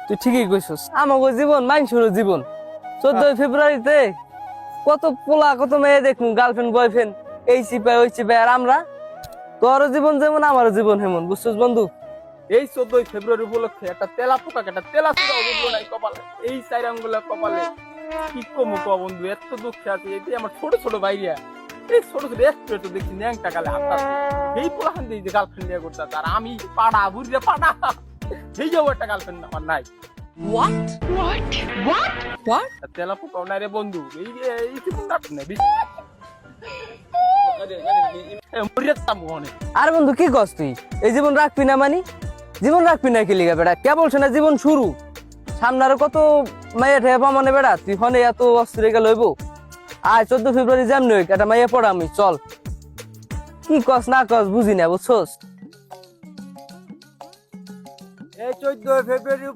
তুই ঠিকই কইছস, আমাগো জীবন মানুষের জীবন। 14 ফেব্রুয়ারিতে কত পোলা কত মেয়ে দেখুন, গার্লফ্রেন্ড বয়ফ্রেন্ড, এই চিপায় ওই চিপায়, আর আমরা তোরও জীবন যেমন আমারও জীবন হেমন, বুঝছস বন্ধু? এই 14 ফেব্রুয়ারি উপলক্ষে একটা তেলা পোকাকে একটা তেলা চূড়া উঠলো নাই কপালে, এই চার আঙ্গুলা কপালে। কি কমু ক বন্ধু, এত দুঃখে আছে। এটি আমার ছোট ছোট ভাইরা, এই ছোট ছোট একটু দেখছি ন্যাংটা কালে হাঁটতে, এই পোলাখান দিয়ে যে গার্লফ্রেন্ড নিয়ে করতে, আর আমি পাড়া বুঝলে পাড়া, এই যাবো একটা গার্লফ্রেন্ড আমার নাই। তেলা পোকাও নাই রে বন্ধু, এই এই কি কাটে না আর বন্ধু কি কস তুই? এই জীবন রাখবি না মানি? জীবন রাখবি না কি লিগা বেটা? কে বলছে না জীবন শুরু? সামনে আরো কত মাইয়া ঠেয়া পামানে বেটা, তুই ফোনে এত অস্থির গেল হইব? আয় 14 ফেব্রুয়ারি যেমন হোক একটা মাইয়া পড়া আমি, চল। কি কস না কস বুঝি না, বুঝছস? এই 14 ফেব্রুয়ারি